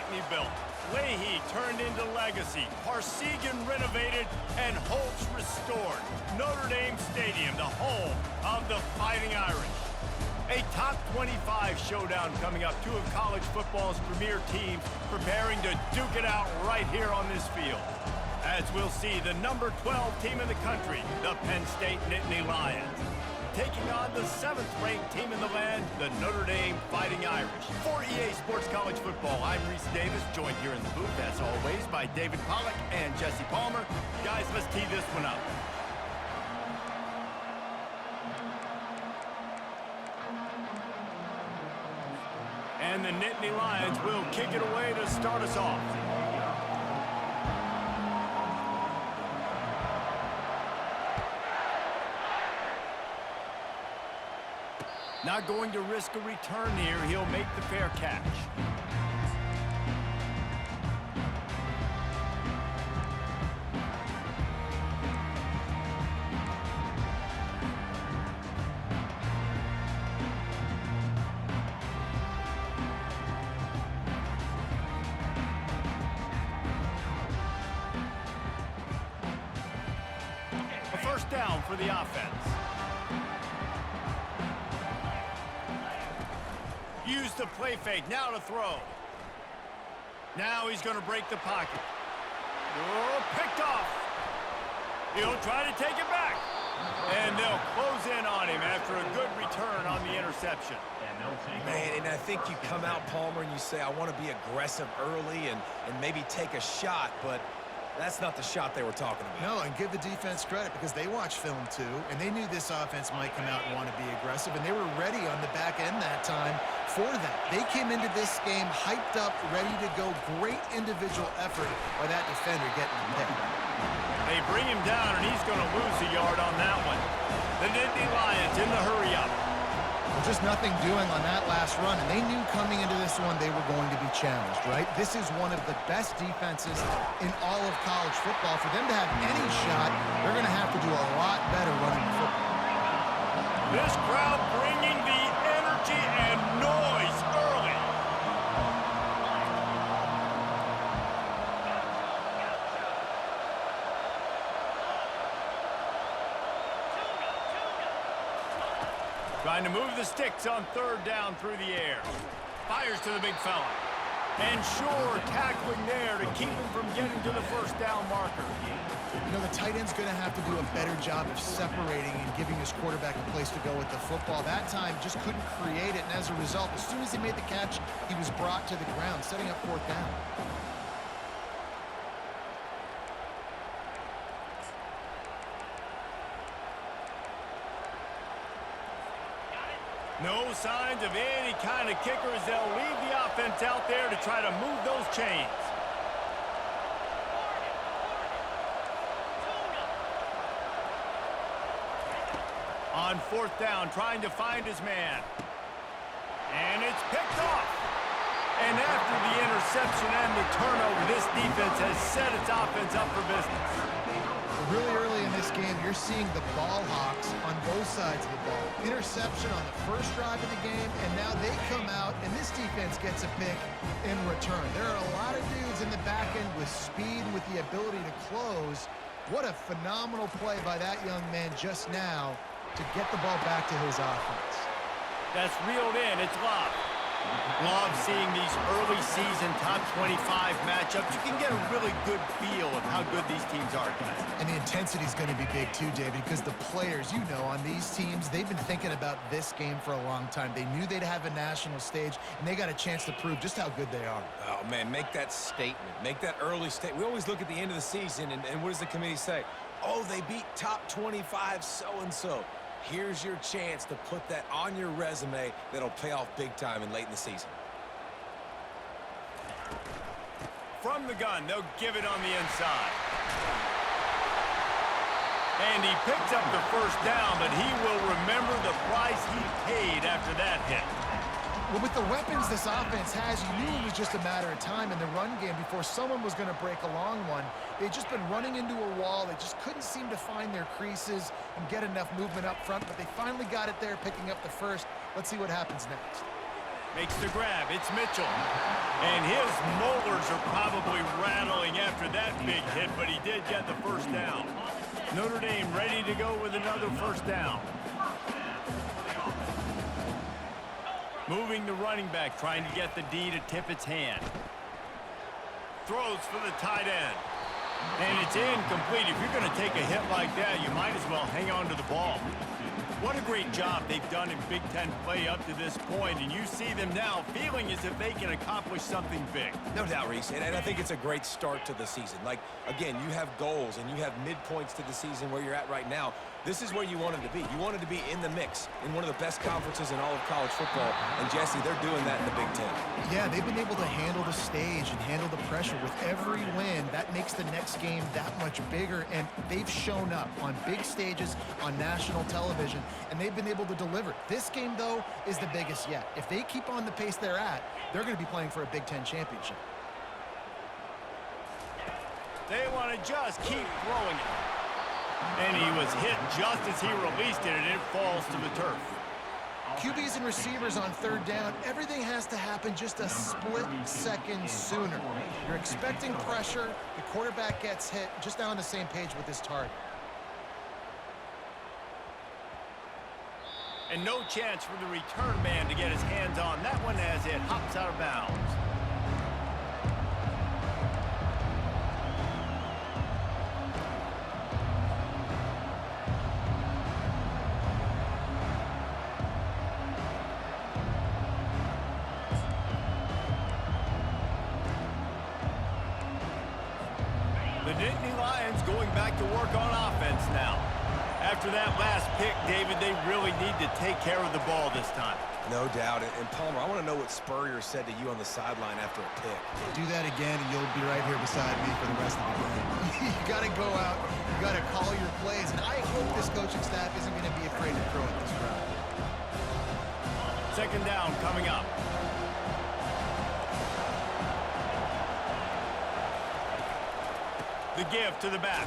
Pinckney built, Leahy turned into legacy, Parsegan renovated, and Holtz restored. Notre Dame Stadium, the home of the Fighting Irish. A top 25 showdown coming up. Two of college football's premier teams preparing to duke it out right here on this field. As we'll see, the number 12 team in the country, the Penn State Nittany Lions, taking on the 7th-ranked team in the land, the Notre Dame Fighting Irish. For EA Sports College Football, I'm Reese Davis, joined here in the booth, as always, by David Pollack and Jesse Palmer. Guys, let's tee this one up. And the Nittany Lions will kick it away to start us off. Not going to risk a return here. He'll make the fair catch. A first down for the offense. Use the play fake, now to throw. Now he's going to break the pocket. Oh, picked off. He'll try to take it back. And they'll close in on him after a good return on the interception. Man, and I think you come out, Palmer, and you say, I want to be aggressive early and maybe take a shot, but that's not the shot they were talking about. No, and give the defense credit because they watched film too, and they knew this offense might come out and want to be aggressive, and they were ready on the back end that time for that. They came into this game hyped up, ready to go. Great individual effort by that defender getting the pick. They bring him down, and he's going to lose a yard on that one. The Nittany Lions in the hurry-up. Well, just nothing doing on that last run, and they knew coming into this one they were going to be challenged, right? This is one of the best defenses in all of college football. For them to have any shot, they're going to have to do a lot better running the football. This crowd bringing the energy and noise early. Trying to move the sticks on third down through the air. Fires to the big fella. And sure, tackling there to keep him from getting to the first down marker. You know, the tight end's going to have to do a better job of separating and giving his quarterback a place to go with the football. That time just couldn't create it, and as a result, as soon as he made the catch, he was brought to the ground, setting up fourth down. No signs of any kind of kickers. They'll leave the offense out there to try to move those chains. On fourth down, trying to find his man. And it's picked off. And after the interception and the turnover, this defense has set its offense up for business. Really early in this game, you're seeing the ball hawks on both sides of the ball. Interception on the first drive of the game, and now they come out, and this defense gets a pick in return. There are a lot of dudes in the back end with speed, with the ability to close. What a phenomenal play by that young man just now to get the ball back to his offense. That's reeled in. It's Love. Love seeing these early season top 25 matchups. You can get a really good feel of how good these teams are, guys. And the intensity is going to be big too, David, because the players, you know, on these teams, they've been thinking about this game for a long time. They knew they'd have a national stage, and they got a chance to prove just how good they are. Oh, man, make that statement. Make that early statement. We always look at the end of the season, and what does the committee say? Oh, they beat top 25 so-and-so. Here's your chance to put that on your resume that'll pay off big time and late in the season. From the gun, they'll give it on the inside. And he picks up the first down, but he will remember the price he paid after that hit. Well, with the weapons this offense has, you knew it was just a matter of time in the run game before someone was going to break a long one. They'd just been running into a wall. They just couldn't seem to find their creases and get enough movement up front, but they finally got it there, picking up the first. Let's see what happens next. Makes the grab. It's Mitchell. And his molars are probably rattling after that big hit, but he did get the first down. Notre Dame ready to go with another first down. Moving the running back, trying to get the D to tip its hand. Throws for the tight end. And it's incomplete. If you're going to take a hit like that, you might as well hang on to the ball. What a great job they've done in Big Ten play up to this point, and you see them now feeling as if they can accomplish something big. No doubt, Reese, and I think it's a great start to the season. Like, again, you have goals and you have midpoints to the season where you're at right now. This is where you wanted to be. You wanted to be in the mix in one of the best conferences in all of college football, and Jesse, they're doing that in the Big Ten. Yeah, they've been able to handle the stage and handle the pressure. With every win, that makes the next game that much bigger, and they've shown up on big stages on national television, and they've been able to deliver. This game, though, is the biggest yet. If they keep on the pace they're at, they're going to be playing for a Big Ten championship. They want to just keep throwing it. And he was hit just as he released it, and it falls to the turf. QBs and receivers on third down, everything has to happen just a split second sooner. You're expecting pressure, the quarterback gets hit, just now on the same page with his target. And no chance for the return man to get his hands on that one as it hops out of bounds. The Nittany Lions going back to work on offense now. After that last pick, David, they really need to take care of the ball this time. No doubt. And Palmer, I want to know what Spurrier said to you on the sideline after a pick. Do that again, and you'll be right here beside me for the rest of the game. You got to go out, you got to call your plays, and I hope this coaching staff isn't going to be afraid to throw it this route. Second down coming up. The give to the back.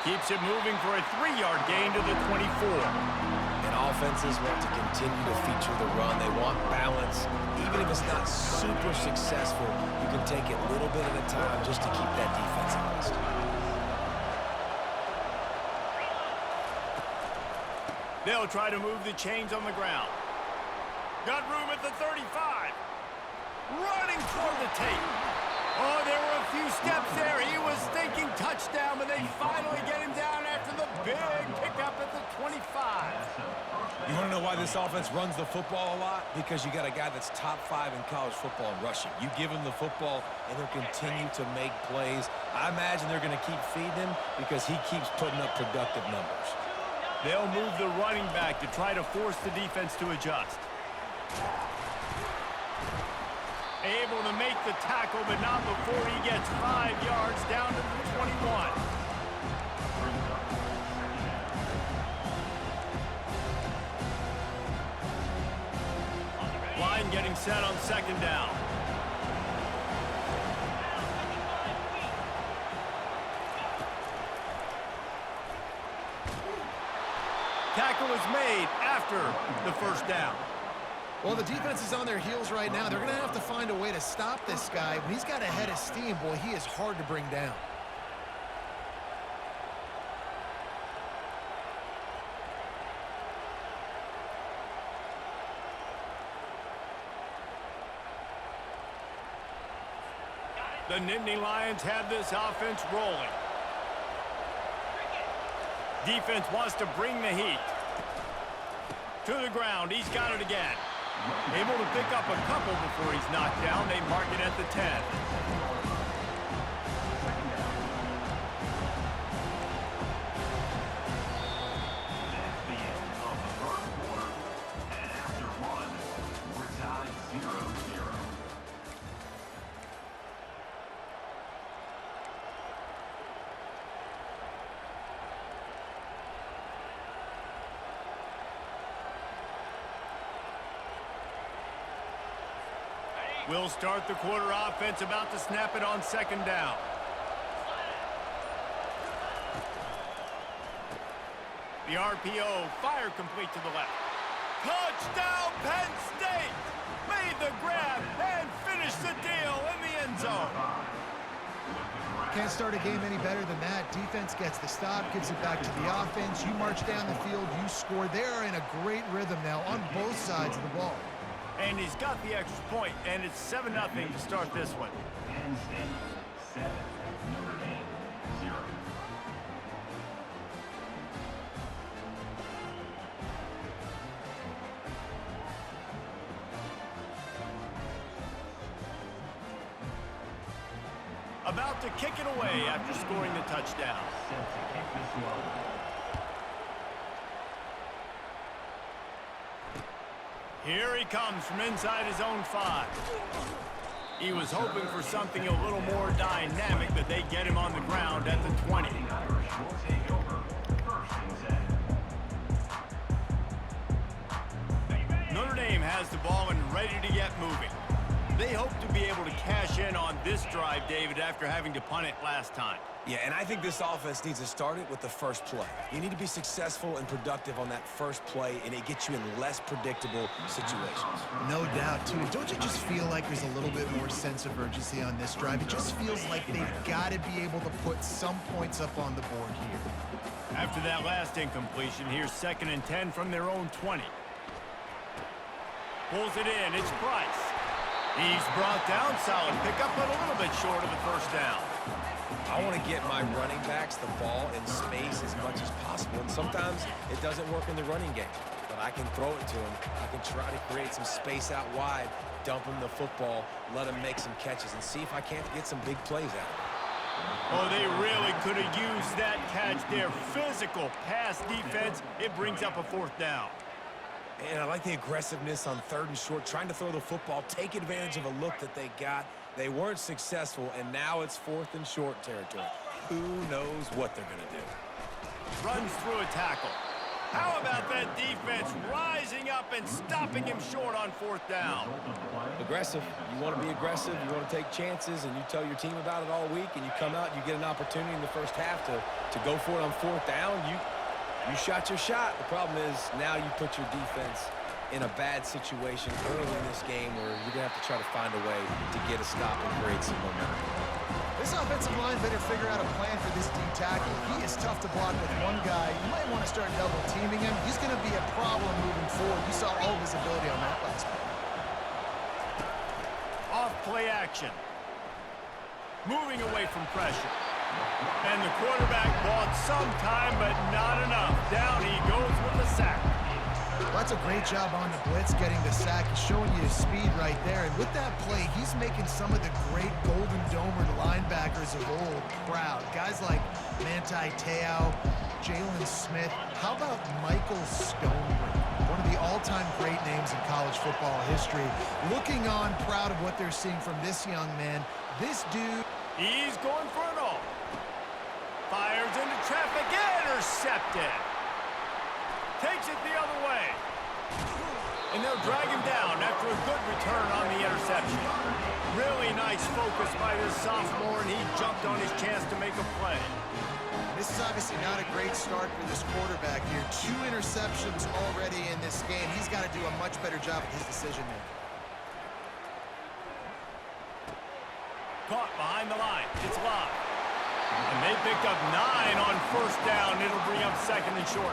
Keeps it moving for a 3-yard gain to the 24. And offenses want to continue to feature the run. They want balance. Even if it's not super successful, you can take it little bit at a time just to keep that defense honest. They'll try to move the chains on the ground. Got room at the 35. Running toward the tape. Oh, there were a few steps there. He was thinking touchdown, but they finally get him down after the big pickup at the 25. You want to know why this offense runs the football a lot? Because you got a guy that's top 5 in college football in rushing. You give him the football, and he'll continue to make plays. I imagine they're going to keep feeding him because he keeps putting up productive numbers. They'll move the running back to try to force the defense to adjust. Able to make the tackle, but not before he gets 5 yards down to the 21. Line getting set on second down. Tackle is made after the first down. Well, the defense is on their heels right now. They're going to have to find a way to stop this guy. When he's got a head of steam, boy, he is hard to bring down. The Nittany Lions have this offense rolling. Defense wants to bring the heat. To the ground, he's got it again. Able to pick up a couple before he's knocked down. They mark it at the 10. We'll start the quarter offense, about to snap it on second down. The RPO, fire complete to the left. Touchdown, Penn State! made the grab and finished the deal in the end zone. Can't start a game any better than that. Defense gets the stop, gives it back to the offense. You march down the field, you score. They're in a great rhythm now on both sides of the ball. And he's got the extra point, and it's 7-0 to start this one. Penn State 7, Notre Dame 0. About to kick it away after scoring the touchdown. Set to kick this one. Here he comes from inside his own 5. He was hoping for something a little more dynamic, but they get him on the ground at the 20. Irish will take over first and 10. Notre Dame has the ball and ready to get moving. They hope to be able to cash in on this drive, David, after having to punt it last time. Yeah, and I think this offense needs to start it with the first play. You need to be successful and productive on that first play, and it gets you in less predictable situations. No doubt, too. Don't you just feel like there's a little bit more sense of urgency on this drive? It just feels like they've got to be able to put some points up on the board here. After that last incompletion, here's 2nd and 10 from their own 20. Pulls it in. It's Price. He's brought down. Solid pickup, but a little bit short of the first down. I want to get my running backs the ball in space as much as possible, and sometimes it doesn't work in the running game. But I can throw it to him. I can try to create some space out wide, dump him the football, let him make some catches, and see if I can't get some big plays out of it. Oh, they really could have used that catch there. Physical pass defense. It brings up a 4th down. And I like the aggressiveness on 3rd and short, trying to throw the football, take advantage of a look that they got. They weren't successful, and now it's 4th and short territory. Who knows what they're going to do? Runs through a tackle. How about that defense rising up and stopping him short on 4th down? Aggressive. You want to be aggressive. You want to take chances, and you tell your team about it all week, and you come out and you get an opportunity in the first half to go for it on 4th down. You shot your shot. The problem is now you put your defense in a bad situation early in this game where you're going to have to try to find a way to get a stop and create some momentum. This offensive line better figure out a plan for this D tackle. He is tough to block with one guy. You might want to start double teaming him. He's going to be a problem moving forward. You saw all of his ability on that last play. Off play action. Moving away from pressure. And the quarterback bought some time, but not enough. Down he goes with the sack. Well, that's a great job on the blitz, getting the sack. He's showing you his speed right there. And with that play, he's making some of the great Golden Domer linebackers of old proud. Guys like Manti Te'o, Jalen Smith. How about Michael Stoneberg? One of the all-time great names in college football history. Looking on, proud of what they're seeing from this young man. This dude... He's going for it all. Fires into traffic, intercepted. Takes it the other way. And they'll drag him down after a good return on the interception. Really nice focus by this sophomore, and he jumped on his chance to make a play. This is obviously not a great start for this quarterback here. 2 interceptions already in this game. He's got to do a much better job at his decision-making. Caught behind the line. It's live. And they picked up 9 on 1st down. It'll bring up 2nd and short.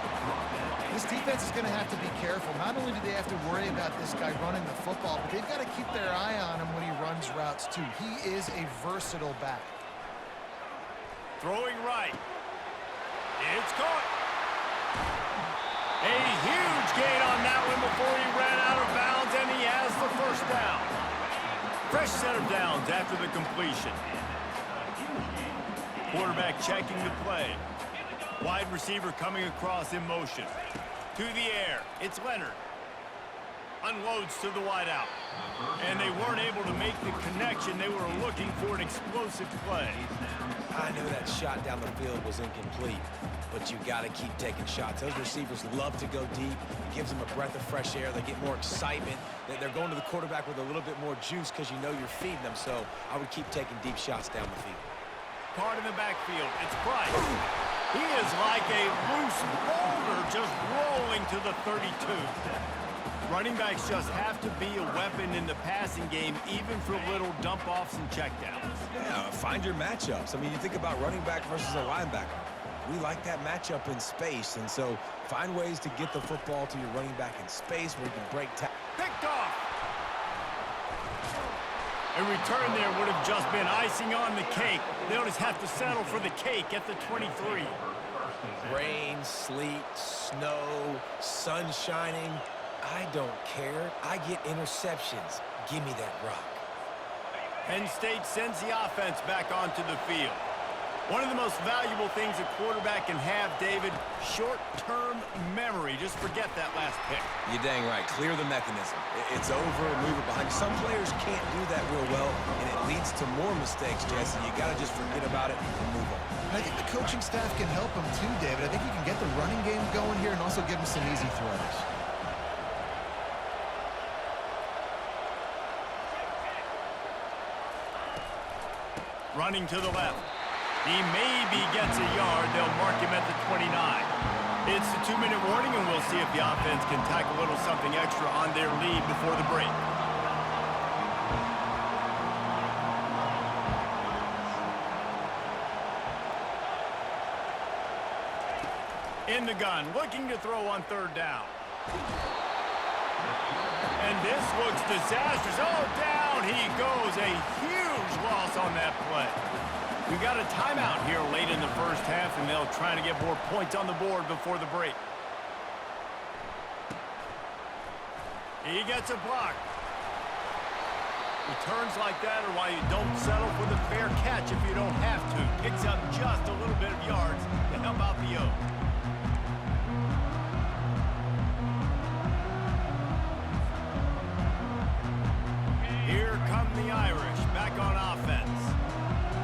This defense is going to have to be careful. Not only do they have to worry about this guy running the football, but they've got to keep their eye on him when he runs routes, too. He is a versatile back. Throwing right. It's caught. A huge gain on that one before he ran out of bounds, and he has the 1st down. Fresh set of downs after the completion. Quarterback checking the play. Wide receiver coming across in motion. To the air. It's Leonard. Unloads to the wideout. And they weren't able to make the connection. They were looking for an explosive play. I knew that shot down the field was incomplete, but you got to keep taking shots. Those receivers love to go deep. It gives them a breath of fresh air. They get more excitement. They're going to the quarterback with a little bit more juice because you know you're feeding them. So I would keep taking deep shots down the field. Card in the backfield. It's Price. He is like a loose boulder just rolling to the 32. Running backs just have to be a weapon in the passing game, even for little dump-offs and checkdowns. Yeah, find your matchups. I mean, you think about running back versus a linebacker. We like that matchup in space, and so find ways to get the football to your running back in space where you can break tackles. Picked off. A return there would have just been icing on the cake. They'll just have to settle for the cake at the 23. Rain, sleet, snow, sun shining. I don't care. I get interceptions. Give me that rock. Penn State sends the offense back onto the field. One of the most valuable things a quarterback can have, David, short-term memory. Just forget that last pick. You're dang right. Clear the mechanism. It's over, move it behind. Some players can't do that real well, and it leads to more mistakes, Jesse. You got to just forget about it and move on. And I think the coaching staff can help him too, David. I think he can get the running game going here and also give him some easy throws. Running to the left. He maybe gets a yard. They'll mark him at the 29. It's a 2-minute warning, and we'll see if the offense can tack a little something extra on their lead before the break. In the gun, looking to throw on third down. And this looks disastrous. Oh, down he goes. A huge loss on that play. We got a timeout here late in the first half, and they'll try to get more points on the board before the break. He gets a block. Returns like that are why you don't settle for the fair catch if you don't have to. Picks up just a little bit of yards to help out the O. Here come the Irish back on offense.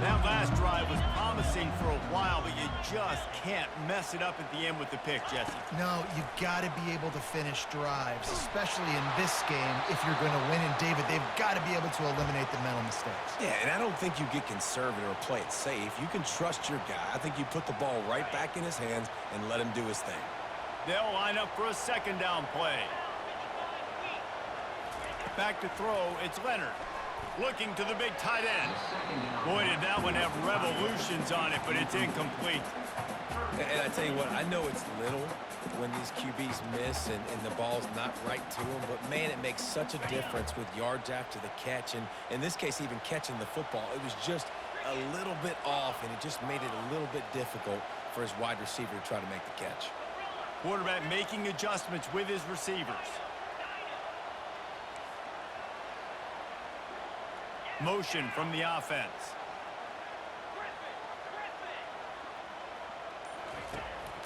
That last drive was promising for a while, but you just can't mess it up at the end with the pick, Jesse. No, you got to be able to finish drives, especially in this game if you're going to win. And, David, they've got to be able to eliminate the mental mistakes. Yeah, and I don't think you get conservative or play it safe. You can trust your guy. I think you put the ball right back in his hands and let him do his thing. They'll line up for a second down play. Back to throw, it's Leonard. Looking to the big tight end. Boy, did that one have revolutions on it, but it's incomplete. And I tell you what, I know it's little when these QBs miss and the ball's not right to them, but, man, it makes such a difference with yards after the catch. And in this case, even catching the football, it was just a little bit off, and it just made it a little bit difficult for his wide receiver to try to make the catch. Quarterback making adjustments with his receivers. Motion from the offense.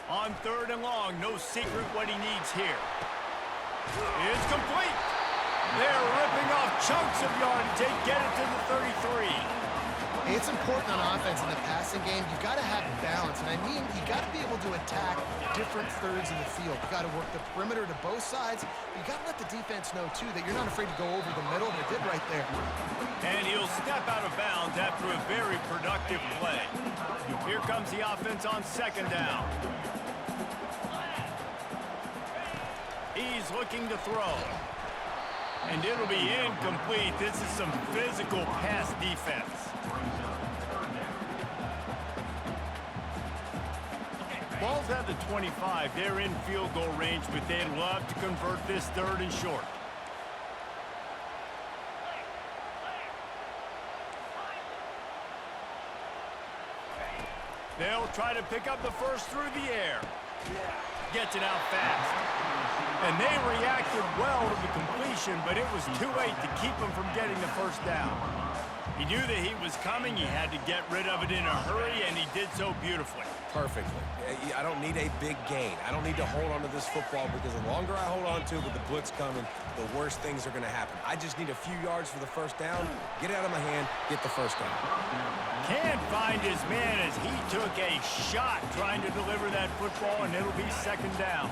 On third and long, no secret what he needs here. It's complete. They're ripping off chunks of yardage. They get it to the 33. It's important on offense in the passing game. You've got to have balance, and I mean you got to be able to attack different thirds of the field. You've got to work the perimeter to both sides. You got to let the defense know, too, that you're not afraid to go over the middle. They did right there. And he'll step out of bounds after a very productive play. Here comes the offense on second down. He's looking to throw. And it'll be incomplete. This is some physical pass defense. Ball's at the 25. They're in field goal range, but they'd love to convert this third and short. They'll try to pick up the first through the air. Gets it out fast. And they reacted well to the completion, but it was too late to keep him from getting the first down. He knew that he was coming. He had to get rid of it in a hurry, and he did so beautifully. Perfectly. I don't need a big gain. I don't need to hold on to this football because the longer I hold on to it with the blitz coming, the worse things are going to happen. I just need a few yards for the first down, get it out of my hand, get the first down. Can't find his man as he took a shot trying to deliver that football, and it'll be second down.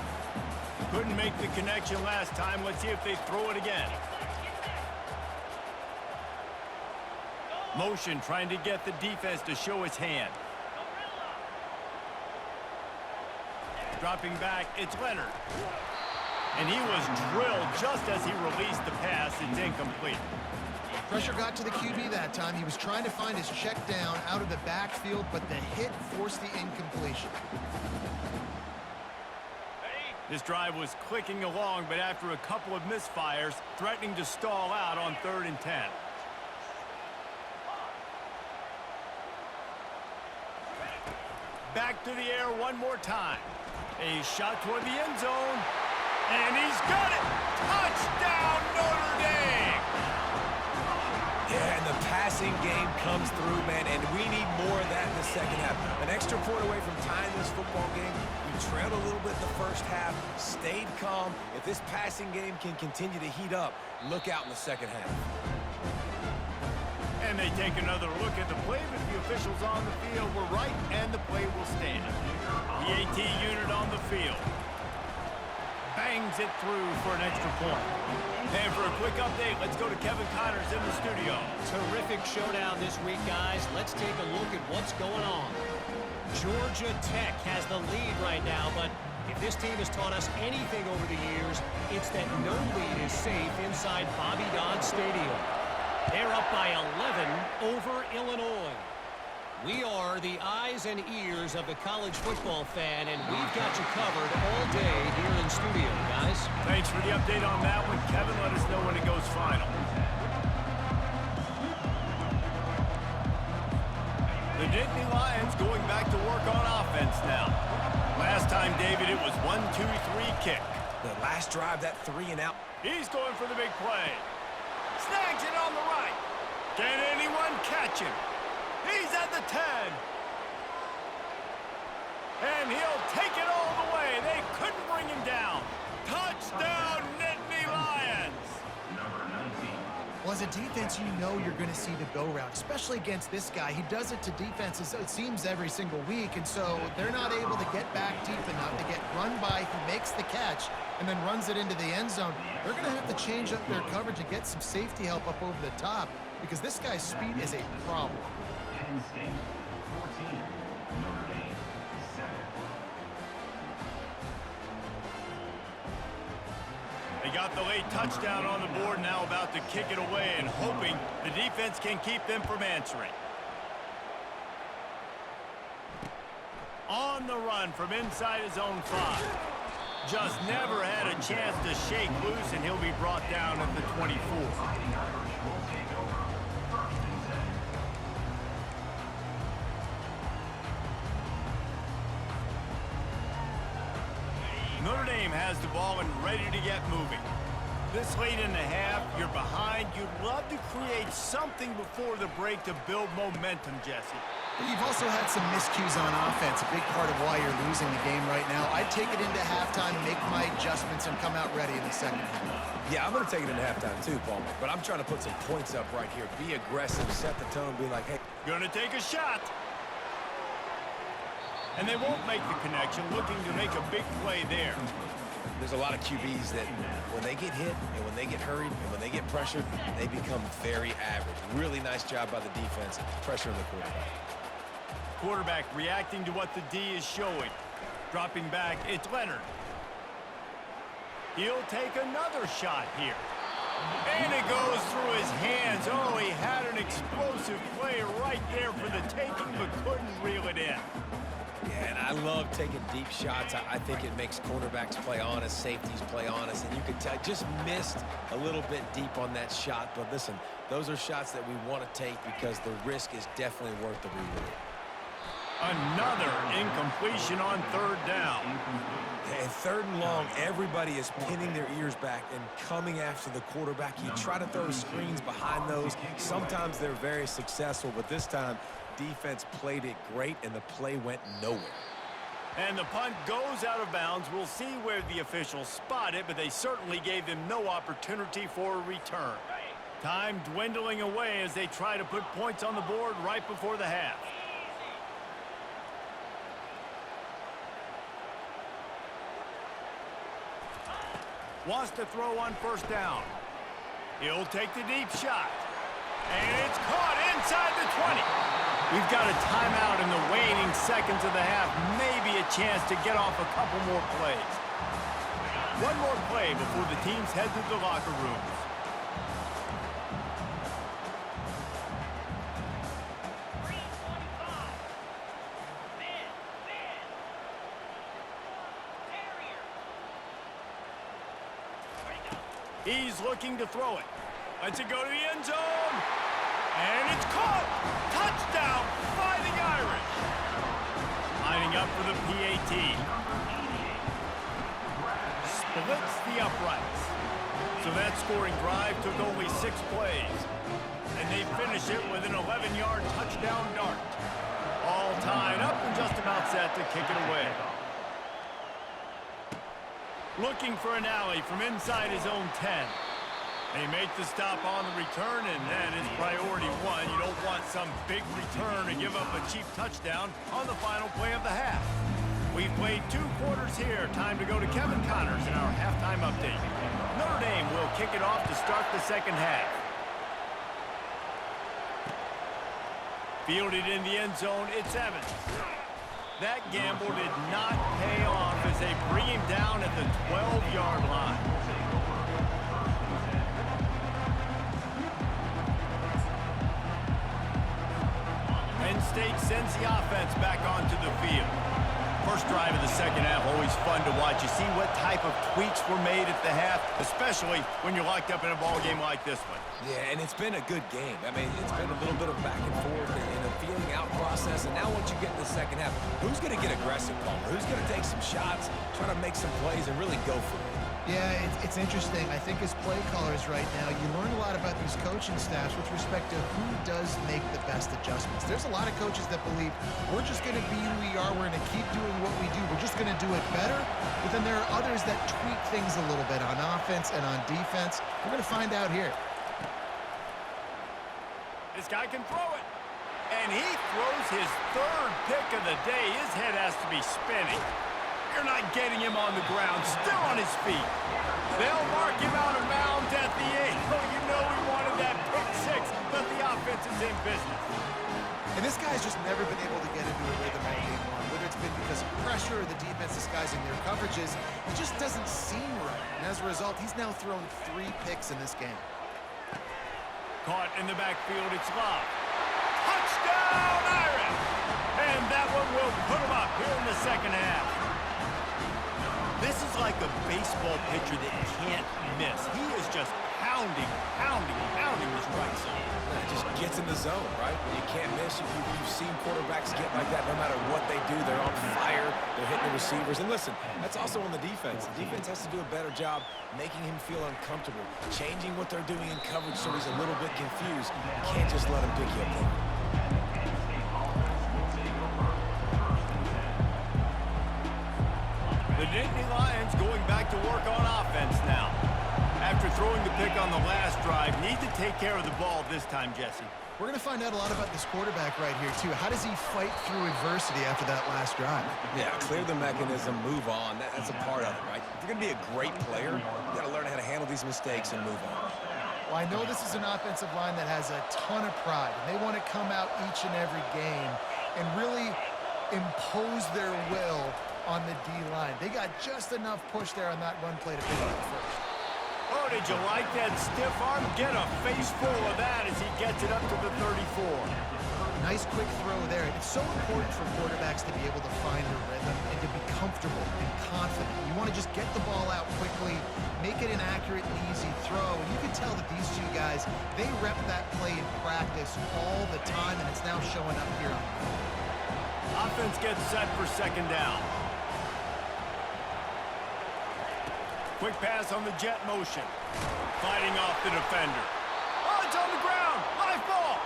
Couldn't make the connection last time. Let's see if they throw it again. Motion trying to get the defense to show its hand. Dropping back, it's Leonard. And he was drilled just as he released the pass. It's incomplete. Pressure got to the QB that time. He was trying to find his check down out of the backfield, but the hit forced the incompletion. This drive was clicking along, but after a couple of misfires, threatening to stall out on 3rd and 10. Back to the air one more time. A shot toward the end zone. And he's got it! Touchdown, Notre Dame! Yeah, and the passing game comes through, man, and we need more of that in the second half. An extra point away from tying this football game. We trailed a little bit the first half, stayed calm. If this passing game can continue to heat up, look out in the second half. And they take another look at the play, but the officials on the field were right, and the play will stand. The AT unit on the field. Bangs it through for an extra point. And for a quick update, let's go to Kevin Connors in the studio. Terrific showdown this week, guys. Let's take a look at what's going on. Georgia Tech has the lead right now, but if this team has taught us anything over the years, it's that no lead is safe inside Bobby Dodd Stadium. They're up by 11 over Illinois. We are the eyes and ears of the college football fan, and we've got you covered all day here in studio, guys. Thanks for the update on that one, Kevin. Let us know when it goes final. The Nittany Lions going back to work on offense now. Last time, David, it was 1-2-3 kick. The last drive, that 3 and out. He's going for the big play. Snags it on the right. Can anyone catch him? He's at the 10. And he'll take it all the way. They couldn't bring him down. Touchdown, Nittany Lions. Well, as a defense, you know you're going to see the go route, especially against this guy. He does it to defenses, it seems, every single week, and so they're not able to get back deep enough to get run by who makes the catch and then runs it into the end zone. They're going to have to change up their coverage and get some safety help up over the top because this guy's speed is a problem. Penn State 14, Notre Dame 7. They got the late touchdown on the board, now about to kick it away and hoping the defense can keep them from answering. On the run from inside his own 5. Just never had a chance to shake loose, and he'll be brought down at the 24. Notre Dame has the ball and ready to get moving. This late in the half, you're behind. You'd love to create something before the break to build momentum, Jesse. But you've also had some miscues on offense, a big part of why you're losing the game right now. I'd take it into halftime, make my adjustments, and come out ready in the second half. Yeah, I'm going to take it into halftime too, Paul. But I'm trying to put some points up right here. Be aggressive, set the tone, be like, hey. Gonna take a shot. And they won't make the connection, looking to make a big play there. There's a lot of QBs that when they get hit and when they get hurried and when they get pressured, they become very average. Really nice job by the defense, pressuring the quarterback. Quarterback reacting to what the D is showing. Dropping back, it's Leonard. He'll take another shot here. And it goes through his hands. Oh, he had an explosive play right there for the taking, but couldn't reel it in. Yeah, and I love taking deep shots. I think it makes cornerbacks play honest, safeties play honest, and you can tell just missed a little bit deep on that shot. But listen, those are shots that we want to take because the risk is definitely worth the reward. Another incompletion on 3rd down. And 3rd and long, everybody is pinning their ears back and coming after the quarterback. You try to throw screens behind those. Sometimes they're very successful, but this time, defense played it great, and the play went nowhere. And the punt goes out of bounds. We'll see where the officials spot it, but they certainly gave him no opportunity for a return. Time dwindling away as they try to put points on the board right before the half. Wants to throw on 1st down. He'll take the deep shot. And it's caught inside the 20. We've got a timeout in the waning seconds of the half. Maybe a chance to get off a couple more plays. One more play before the teams head to the locker rooms. He's looking to throw it. Lets it go to the end zone. And it's caught. Touchdown, Fighting Irish. Lining up for the PAT. Splits the uprights. So that scoring drive took only 6 plays. And they finish it with an 11-yard touchdown dart. All tied up and just about set to kick it away. Looking for an alley from inside his own 10. They make the stop on the return, and that is priority one. You don't want some big return to give up a cheap touchdown on the final play of the half. We've played 2 quarters here. Time to go to Kevin Connors in our halftime update. Notre Dame will kick it off to start the second half. Fielded in the end zone, it's Evans. That gamble did not pay off as they bring him down at the 12-yard line. Penn State sends the offense back onto the field. First drive of the second half, always fun to watch. You see what type of tweaks were made at the half, especially when you're locked up in a ball game like this one. Yeah, and it's been a good game. I mean, it's been a little bit of back and forth and a feeling out process. And now once you get in the second half, who's going to get aggressive, Palmer? Who's going to take some shots, try to make some plays, and really go for it? Yeah, it's interesting. I think as play callers right now, you learn a lot about these coaching staffs with respect to who does make the best adjustments. There's a lot of coaches that believe we're just going to be who we are. We're going to keep doing what we do. We're just going to do it better. But then there are others that tweak things a little bit on offense and on defense. We're going to find out here. This guy can throw it. And he throws his 3rd pick of the day. His head has to be spinning. You're not getting him on the ground, still on his feet. They'll mark him out of bounds at the 8. Oh, you know he wanted that pick 6, but the offense is in business. And this guy's just never been able to get into a rhythm all game long. Whether it's been because of pressure or the defense disguising their coverages, it just doesn't seem right. And as a result, he's now thrown 3 picks in this game. Caught in the backfield, it's Love. Touchdown, Irish! And that one will put him up here in the second half. This is like a baseball pitcher that can't miss. He is just pounding the strike zone. It just gets in the zone, right? When you can't miss, you've seen quarterbacks get like that no matter what they do. They're on fire. They're hitting the receivers. And listen, that's also on the defense. The defense has to do a better job making him feel uncomfortable, changing what they're doing in coverage so he's a little bit confused. You can't just let him pick you up there. The Nittany Lions going back to work on offense now. After throwing the pick on the last drive, need to take care of the ball this time, Jesse. We're going to find out a lot about this quarterback right here, too. How does he fight through adversity after that last drive? Yeah, clear the mechanism, move on. That's a part of it, right? If you're going to be a great player, you got to learn how to handle these mistakes and move on. Well, I know this is an offensive line that has a ton of pride, and they want to come out each and every game and really impose their will on the D-line. They got just enough push there on that run play to pick up the first. Oh, did you like that stiff arm? Get a face full of that as he gets it up to the 34. Nice quick throw there. It's so important for quarterbacks to be able to find a rhythm and to be comfortable and confident. You want to just get the ball out quickly, make it an accurate and easy throw. And you can tell that these 2 guys, they rep that play in practice all the time, and it's now showing up here. Offense gets set for second down. Quick pass on the jet motion. Fighting off the defender. Oh, it's on the ground. Live ball.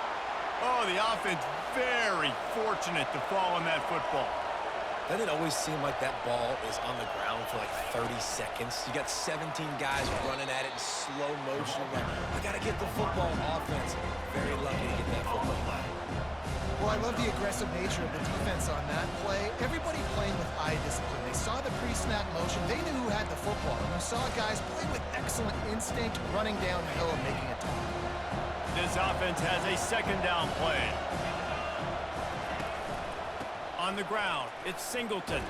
Oh, the offense very fortunate to fall on that football. Doesn't it always seem like that ball is on the ground for like 30 seconds? You got 17 guys running at it in slow motion. Like, I got to get the football. Offense. Very lucky to get that football back. Well, I love the aggressive nature of the defense on that play. Everybody playing with eye discipline. They saw the pre-snap motion. They knew who had the football. And they saw guys play with excellent instinct, running downhill and making a tackle. This offense has a second down play. On the ground, it's Singleton.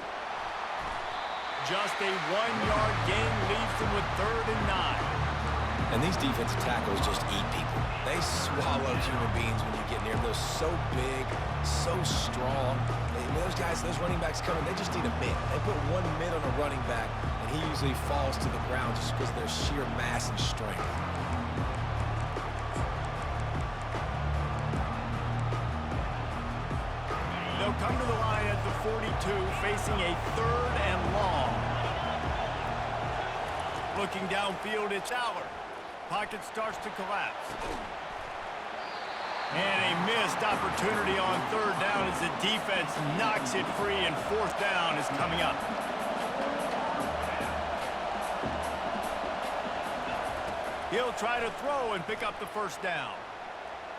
Just a 1-yard gain leaves them with 3rd and 9. And these defensive tackles just eat people. They swallow human beings when you get near them. They're so big, so strong. Those guys, those running backs coming, they just need a mid. They put 1 mid on a running back, and he usually falls to the ground just because of their sheer mass and strength. They'll come to the line at the 42, facing a 3rd and long. Looking downfield, it's Aller. Pocket starts to collapse. And a missed opportunity on 3rd down as the defense knocks it free, and 4th down is coming up. He'll try to throw and pick up the 1st down.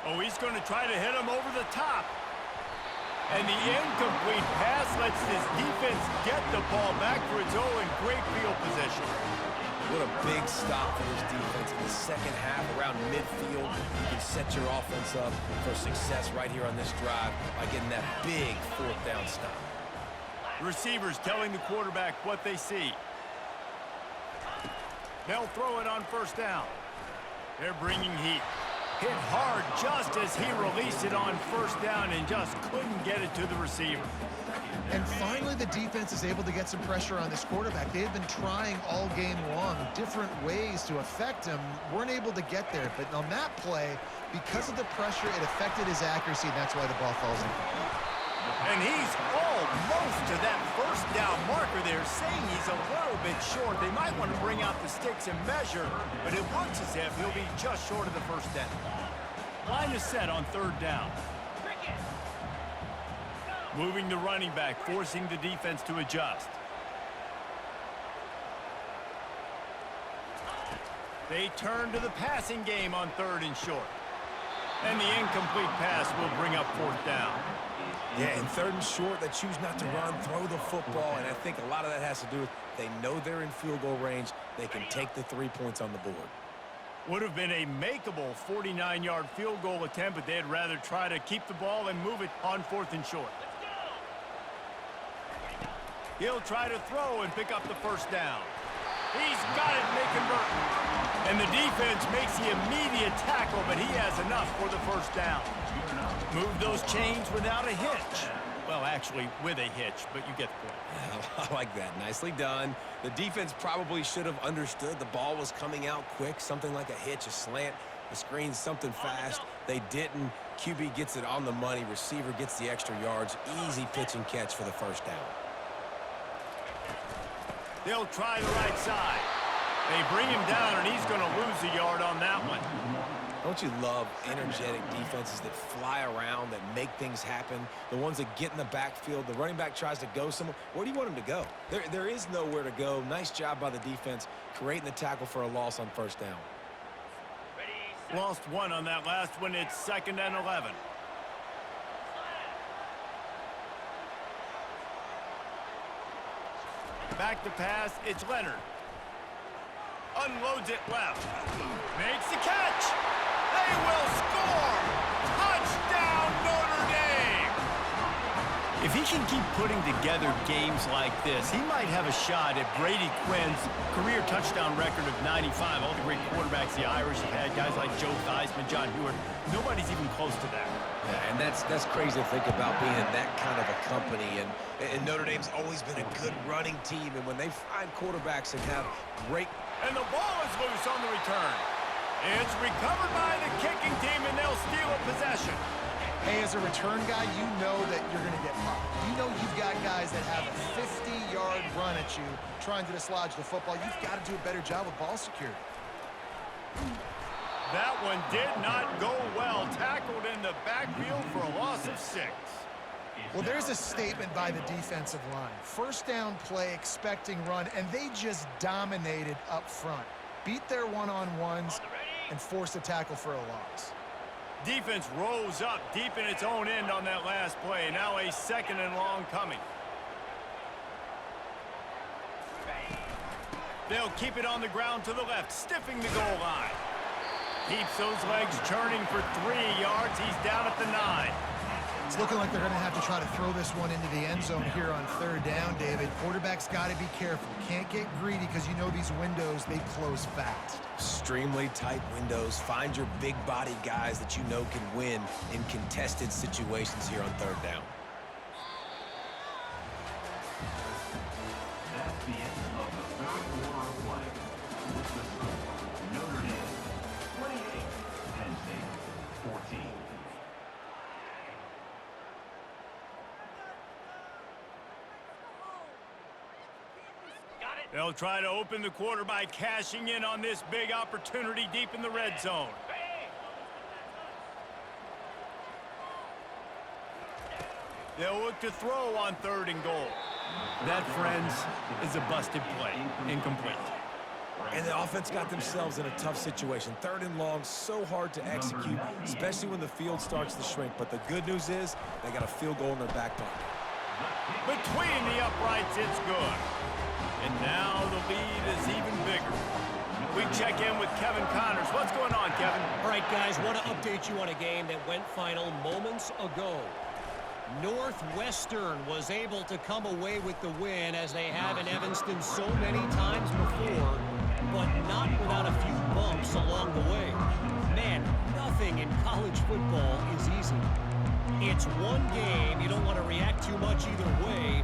Oh, he's going to try to hit him over the top. And the incomplete pass lets this defense get the ball back for its own in great field position. What a big stop for this defense in the second half around midfield. You can set your offense up for success right here on this drive by getting that big 4th down stop. Receivers telling the quarterback what they see. They'll throw it on 1st down. They're bringing heat. Hit hard just as he released it on 1st down and just couldn't get it to the receiver. And finally, the defense is able to get some pressure on this quarterback. They had been trying all game long different ways to affect him. Weren't able to get there. But on that play, because of the pressure, it affected his accuracy, and that's why the ball falls in. And he's almost to that 1st down marker there, saying he's a little bit short. They might want to bring out the sticks and measure, but it looks as if he'll be just short of the 1st down. Line is set on 3rd down. Moving the running back, forcing the defense to adjust. They turn to the passing game on 3rd and short. And the incomplete pass will bring up 4th down. Yeah, in 3rd and short, they choose not to run, throw the football, and I think a lot of that has to do with they know they're in field goal range. They can take the 3 points on the board. Would have been a makeable 49-yard field goal attempt, but they'd rather try to keep the ball and move it on 4th and short. He'll try to throw and pick up the 1st down. He's got it, and they convert. And the defense makes the immediate tackle, but he has enough for the 1st down. Move those chains without a hitch. Well, actually, with a hitch, but you get the point. Yeah, I like that. Nicely done. The defense probably should have understood the ball was coming out quick, something like a hitch, a slant, a screen, something fast. They didn't. QB gets it on the money. Receiver gets the extra yards. Easy pitch and catch for the 1st down. They'll try the right side. They bring him down, and he's going to lose a yard on that one. Don't you love energetic defenses that fly around, that make things happen? The ones that get in the backfield. The running back tries to go somewhere. Where do you want him to go? There is nowhere to go. Nice job by the defense creating the tackle for a loss on 1st down. Lost 1 on that last one. It's 2nd and 11. Back to pass, it's Leonard. Unloads it left. Makes the catch. They will score. Touchdown, Notre Dame. If he can keep putting together games like this, he might have a shot at Brady Quinn's career touchdown record of 95. All the great quarterbacks the Irish have had, guys like Joe Theismann, John Hewart, nobody's even close to that. Yeah, and that's crazy to think about being in that kind of a company. And Notre Dame's always been a good running team. And when they find quarterbacks and have great... And the ball is loose on the return. It's recovered by the kicking team, and they'll steal a possession. Hey, as a return guy, you know that you're going to get popped. You know you've got guys that have a 50-yard run at you trying to dislodge the football. You've got to do a better job with ball security. That one did not go well. Tackled in the backfield for a loss of 6. Well, there's a statement by the defensive line. 1st down play, expecting run, and they just dominated up front. Beat their one-on-ones and forced a tackle for a loss. Defense rose up deep in its own end on that last play. Now a 2nd and long coming. They'll keep it on the ground to the left, stiffing the goal line. Keeps those legs churning for 3 yards. He's down at the 9. It's looking like they're going to have to try to throw this one into the end zone here on third down, David. Quarterback's got to be careful. Can't get greedy because you know these windows, they close fast. Extremely tight windows. Find your big body guys that you know can win in contested situations here on third down. That's the end of the third quarter of play. With the score, Notre Dame 28, Penn State 14. They'll try to open the quarter by cashing in on this big opportunity deep in the red zone. They'll look to throw on third and goal. That, friends, is a busted play. Incomplete. And the offense got themselves in a tough situation. Third and long, so hard to execute, especially when the field starts to shrink. But the good news is they got a field goal in their back pocket. Between the uprights, it's good. And now the lead is even bigger. We check in with Kevin Connors. What's going on, Kevin? All right, guys, want to update you on a game that went final moments ago. Northwestern was able to come away with the win, as they have in Evanston so many times before, but not without a few bumps along the way. Man, nothing in college football is easy. It's one game. You don't want to react too much either way,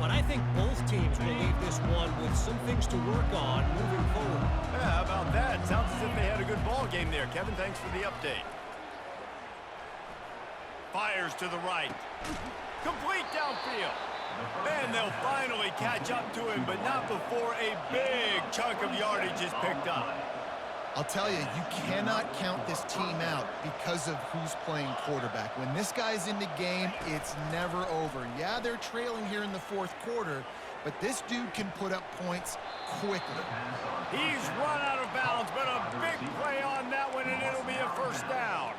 but I think both teams will leave this one with some things to work on moving forward. Yeah, how about that? Sounds as if they had a good ball game there. Kevin, thanks for the update. Fires to the right. Complete downfield. And they'll finally catch up to him, but not before a big chunk of yardage is picked up. I'll tell you, you cannot count this team out because of who's playing quarterback. When this guy's in the game, it's never over. Yeah, they're trailing here in the fourth quarter, but this dude can put up points quickly. He's run out of bounds, but a big play on that one, and it'll be a first down.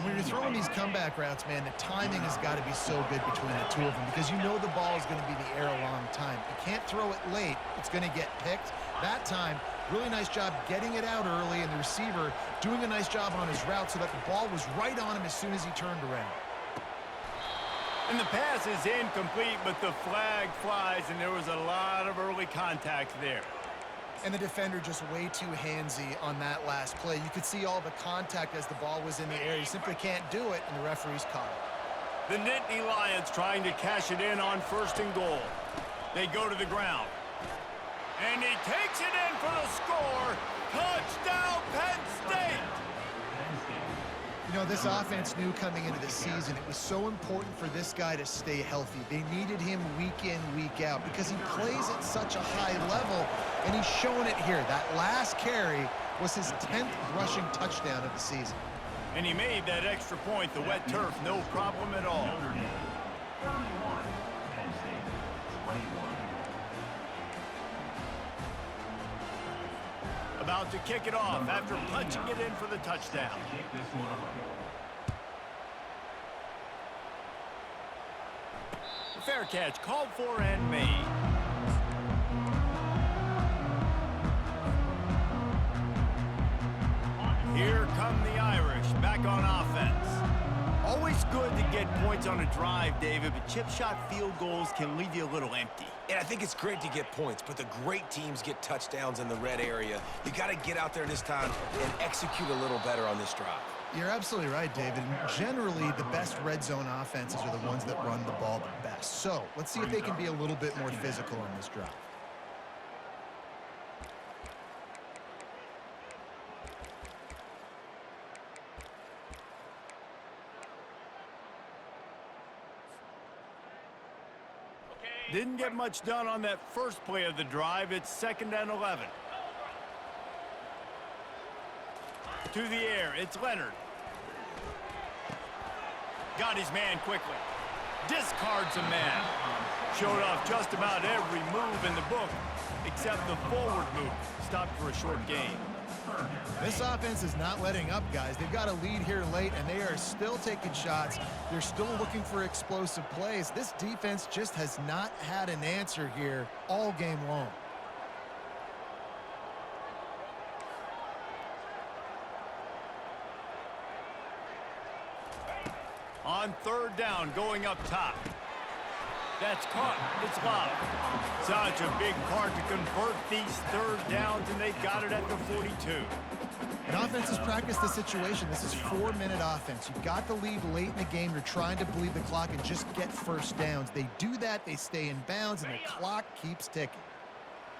When you're throwing these comeback routes, man, the timing has got to be so good between the two of them because you know the ball is going to be in the air a long time. You can't throw it late. It's going to get picked. That time, really nice job getting it out early, and the receiver doing a nice job on his route so that the ball was right on him as soon as he turned around. And the pass is incomplete, but the flag flies, and there was a lot of early contact there. And the defender just way too handsy on that last play. You could see all the contact as the ball was in the air. You simply can't do it, and the referee's caught it. The Nittany Lions trying to cash it in on first and goal. They go to the ground. And he takes it in for the score. Touchdown, Penn State! You know, this offense knew coming into the season it was so important for this guy to stay healthy. They needed him week in, week out because he plays at such a high level, and he's showing it here. That last carry was his 10th rushing touchdown of the season. And he made that extra point, the wet turf, no problem at all. Notre Dame 31, Penn State 21. About to kick it off after punching it in for the touchdown. Kick this one away. Fair catch, called for and made. Here come the Irish, back on offense. Always good to get points on a drive, David, but chip shot field goals can leave you a little empty. And I think it's great to get points, but the great teams get touchdowns in the red area. You got to get out there this time and execute a little better on this drive. You're absolutely right, David. Generally, the best red zone offenses are the ones that run the ball the best. So let's see if they can be a little bit more physical on this drive. Didn't get much done on that first play of the drive. It's 2nd and 11. To the air, it's Leonard. Got his man quickly. Discards a man. Showed off just about every move in the book, except the forward move. Stopped for a short gain. This offense is not letting up, guys. They've got a lead here late, and they are still taking shots. They're still looking for explosive plays. This defense just has not had an answer here all game long. on 3rd down going up top. That's caught. It's loud. Such a big part to convert these 3rd downs, and they got it at the 42. And offenses practice the situation. This is 4-minute offense. You've got the lead late in the game. You're trying to bleed the clock and just get first downs. They do that. They stay in bounds, and the clock keeps ticking.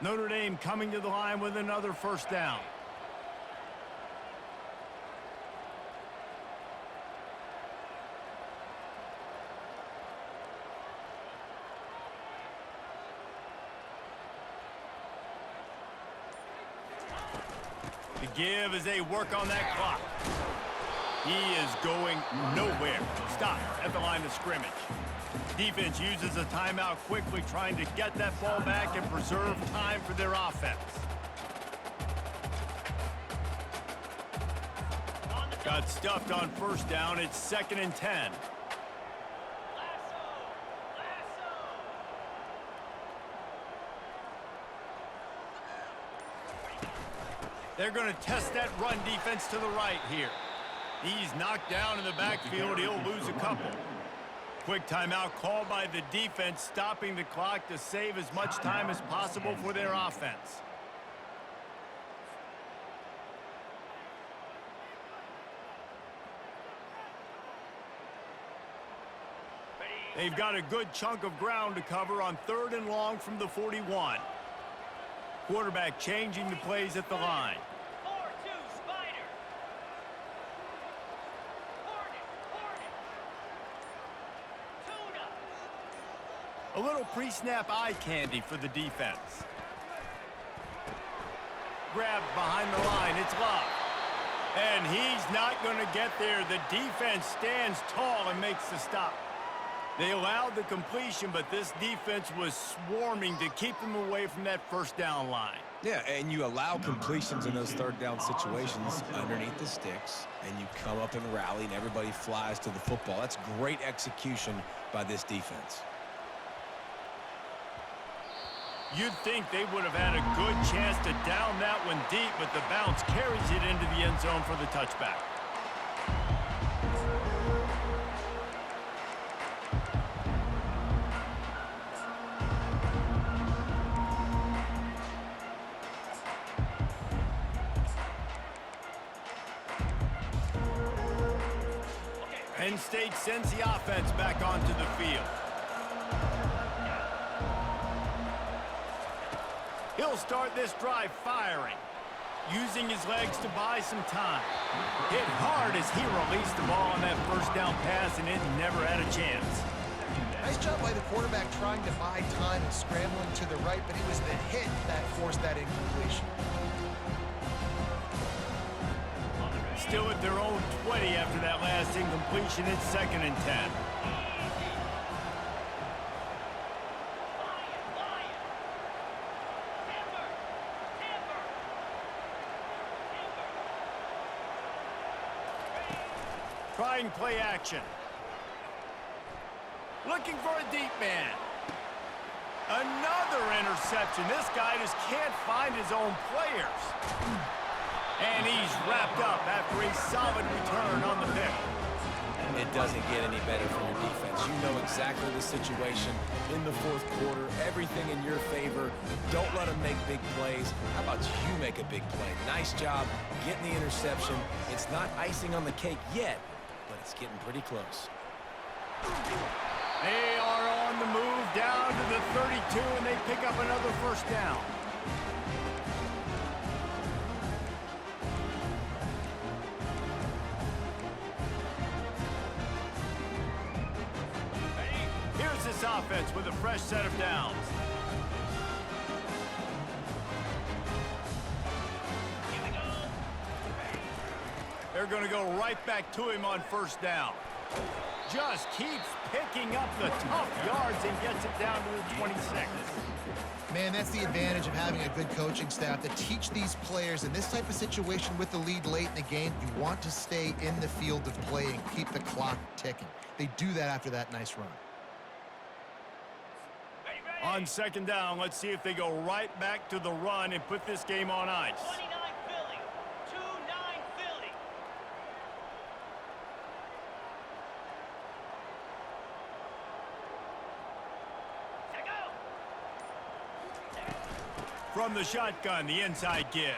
Notre Dame coming to the line with another 1st down. The give as they work on that clock. He is going nowhere. Stop at the line of scrimmage. Defense uses a timeout quickly, trying to get that ball back and preserve time for their offense. Got stuffed on 1st down. It's 2nd and 10. They're going to test that run defense to the right here. He's knocked down in the backfield. He'll lose a couple. Quick timeout called by the defense, stopping the clock to save as much time as possible for their offense. They've got a good chunk of ground to cover on 3rd and long from the 41. Quarterback changing the plays at the line. A little pre-snap eye candy for the defense. Grabbed behind the line. It's Love. And he's not going to get there. The defense stands tall and makes the stop. They allowed the completion, but this defense was swarming to keep them away from that 1st down line. Yeah, and you allow completions in those 3rd down situations underneath the sticks, and you come up and rally, and everybody flies to the football. That's great execution by this defense. You'd think they would have had a good chance to down that one deep, but the bounce carries it into the end zone for the touchback. Penn State sends the offense back onto the field. He'll start this drive firing, using his legs to buy some time. Hit hard as he released the ball on that 1st down pass, and it never had a chance. Nice job by the quarterback trying to buy time and scrambling to the right, but it was the hit that forced that incompletion. Still at their own 20 after that last incompletion. It's 2nd and 10. Trying play action. Looking for a deep man. Another interception. This guy just can't find his own players. And he's wrapped up after a solid return on the pick. It doesn't get any better for your defense. You know exactly the situation in the 4th quarter. Everything in your favor. Don't let them make big plays. How about you make a big play? Nice job getting the interception. It's not icing on the cake yet, but it's getting pretty close. They are on the move down to the 32, and they pick up another 1st down. Here's this offense with a fresh set of downs. They're going to go right back to him on 1st down. Just keeps picking up the tough yards and gets it down to the 26. Man, that's the advantage of having a good coaching staff to teach these players in this type of situation with the lead late in the game. You want to stay in the field of play and keep the clock ticking. They do that after that nice run. On 2nd down, let's see if they go right back to the run and put this game on ice. 29 Philly. 2-9 Philly. From the shotgun, the inside give.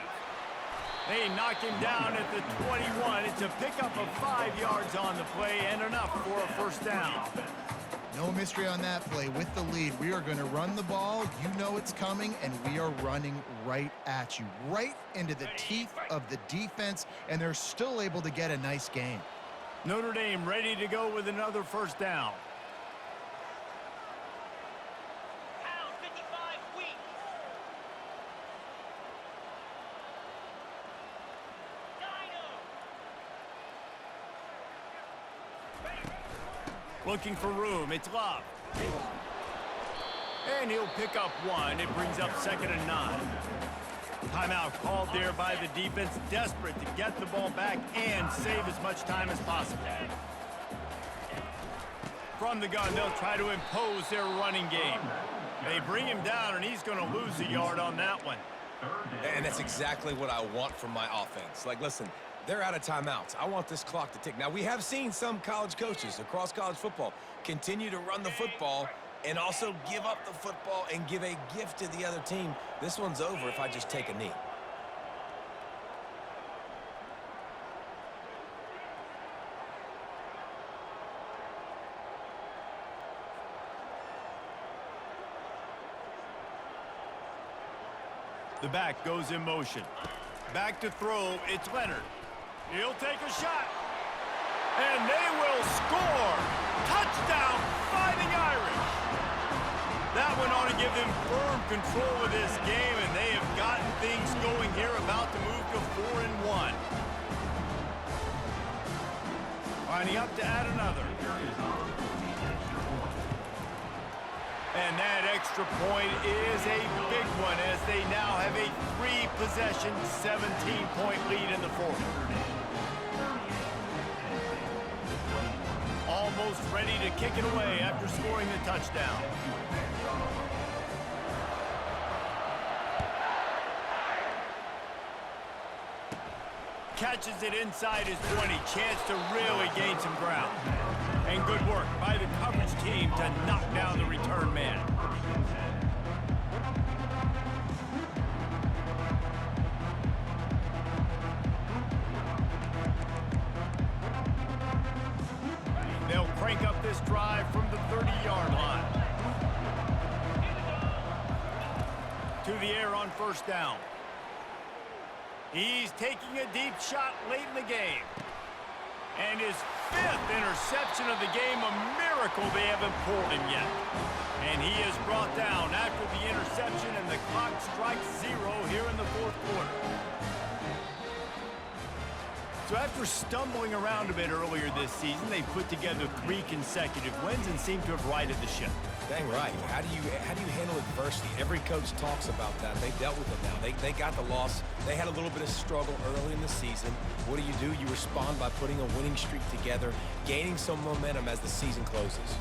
They knock him down at the 21. It's a pickup of 5 yards on the play and enough for a first down. No mystery on that play. With the lead, we are going to run the ball. You know it's coming, and we are running right at you, right into the teeth of the defense, and they're still able to get a nice gain. Notre Dame ready to go with another first down. Looking for room. It's Love. And he'll pick up one. It brings up 2nd and 9. Timeout called there by the defense, desperate to get the ball back and save as much time as possible. From the gun, they'll try to impose their running game. They bring him down, and he's going to lose a yard on that one. And that's exactly what I want from my offense. Like, listen, they're out of timeouts. I want this clock to tick. Now, we have seen some college coaches across college football continue to run the football and also give up the football and give a gift to the other team. This one's over if I just take a knee. The back goes in motion. Back to throw. It's Leonard. He'll take a shot. And they will score. Touchdown, Fighting Irish. That one ought to give them firm control of this game, and they have gotten things going here, about to move to 4-1. Lining up to add another. And that extra point is a big one, as they now have a 3-possession, 17-point lead in the fourth. Almost ready to kick it away after scoring the touchdown. Catches it inside his 20. Chance to really gain some ground. And good work by the coverage team to knock down the return man. They'll crank up this drive from the 30-yard line. To the air on first down. He's taking a deep shot late in the game. And his 5th interception of the game, a miracle they haven't pulled him yet. And he is brought down after the interception, and the clock strikes 0 here in the fourth quarter. So after stumbling around a bit earlier this season, they've put together 3 consecutive wins and seem to have righted the ship. Dang right. How do you handle adversity? Every coach talks about that. They dealt with it now. They got the loss. They had a little bit of struggle early in the season. What do? You respond by putting a winning streak together, gaining some momentum as the season closes.